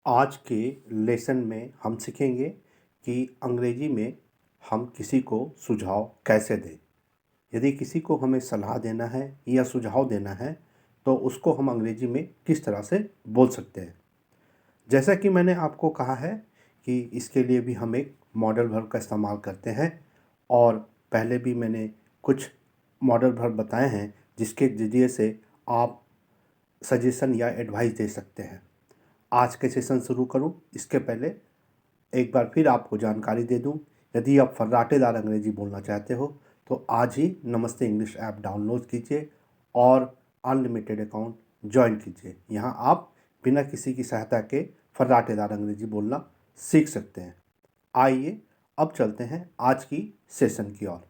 आज के लेसन में हम सीखेंगे कि अंग्रेजी में हम किसी को सुझाव कैसे दें। यदि किसी को हमें सलाह देना है या सुझाव देना है तो उसको हम अंग्रेजी में किस तरह से बोल सकते हैं। जैसा कि मैंने आपको कहा है कि इसके लिए भी हम एक मॉडल वर्ब का इस्तेमाल करते हैं और पहले भी मैंने कुछ मॉडल वर्ब बताए हैं जिसके ज़रिए से आप सजेशन या एडवाइस दे सकते हैं। आज के सेशन शुरू करूं इसके पहले एक बार फिर आपको जानकारी दे दूं, यदि आप फर्राटेदार अंग्रेजी बोलना चाहते हो तो आज ही नमस्ते इंग्लिश ऐप डाउनलोड कीजिए और अनलिमिटेड अकाउंट ज्वाइन कीजिए। यहाँ आप बिना किसी की सहायता के फर्राटेदार अंग्रेजी बोलना सीख सकते हैं। आइए अब चलते हैं आज की सेशन की ओर।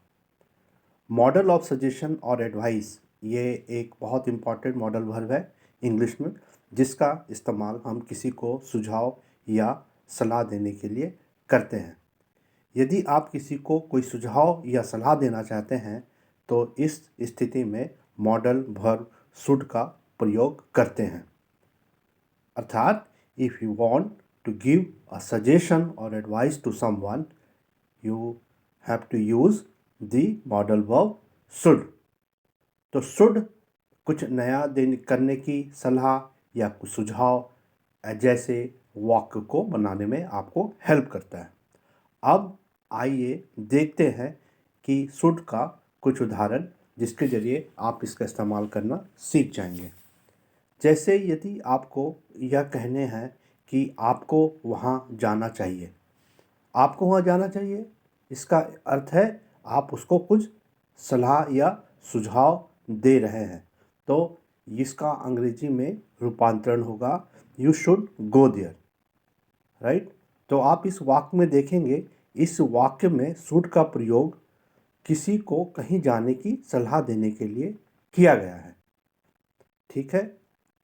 मॉडल ऑफ सजेशन और एडवाइस ये एक बहुत इम्पॉर्टेंट मॉडल वर्ब है इंग्लिश में, जिसका इस्तेमाल हम किसी को सुझाव या सलाह देने के लिए करते हैं। यदि आप किसी को कोई सुझाव या सलाह देना चाहते हैं तो इस स्थिति में मॉडल वर्ब शुड का प्रयोग करते हैं। अर्थात if you want to give a suggestion और advice to someone you have to use the modal verb should. तो शुड कुछ नया देने करने की सलाह या कुछ सुझाव जैसे वाक्य को बनाने में आपको हेल्प करता है। अब आइए देखते हैं कि शुड का कुछ उदाहरण जिसके ज़रिए आप इसका इस्तेमाल करना सीख जाएंगे। जैसे यदि आपको यह कहने हैं कि आपको वहाँ जाना चाहिए, आपको वहाँ जाना चाहिए, इसका अर्थ है आप उसको कुछ सलाह या सुझाव दे रहे हैं। तो इसका अंग्रेजी में रूपांतरण होगा you should go there, right. तो आप इस वाक्य में देखेंगे, इस वाक्य में शुड का प्रयोग किसी को कहीं जाने की सलाह देने के लिए किया गया है। ठीक है,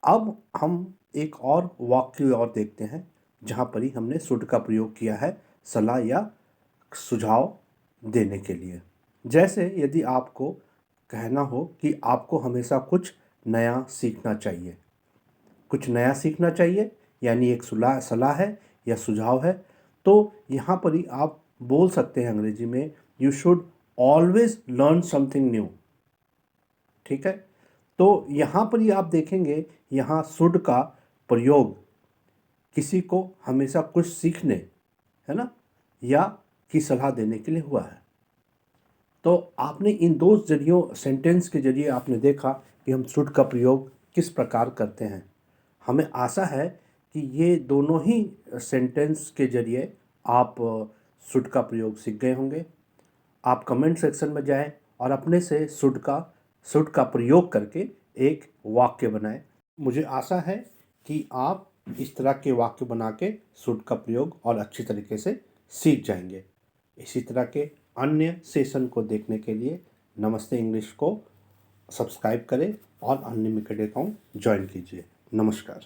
अब हम एक और वाक्य और देखते हैं जहाँ पर ही हमने शुड का प्रयोग किया है सलाह या सुझाव देने के लिए। जैसे यदि आपको कहना हो कि आपको हमेशा कुछ नया सीखना चाहिए, कुछ नया सीखना चाहिए यानी एक सलाह है या सुझाव है, तो यहाँ पर ही आप बोल सकते हैं अंग्रेजी में you should always learn something new. ठीक है, तो यहाँ पर ही आप देखेंगे यहाँ शुड का प्रयोग किसी को हमेशा कुछ सीखने, है ना, या की सलाह देने के लिए हुआ है। तो आपने इन दो जरियों सेंटेंस के जरिए आपने देखा कि हम शुड का प्रयोग किस प्रकार करते हैं। हमें आशा है कि ये दोनों ही सेंटेंस के जरिए आप शुड का प्रयोग सीख गए होंगे। आप कमेंट सेक्शन में जाएं और अपने से शुड का प्रयोग करके एक वाक्य बनाएं। मुझे आशा है कि आप इस तरह के वाक्य बना के शुड का प्रयोग और अच्छी तरीके से सीख जाएंगे। इसी तरह के अन्य सेशन को देखने के लिए नमस्ते इंग्लिश को सब्सक्राइब करें और अनलिमिटेड अकाउंट ज्वाइन कीजिए। नमस्कार।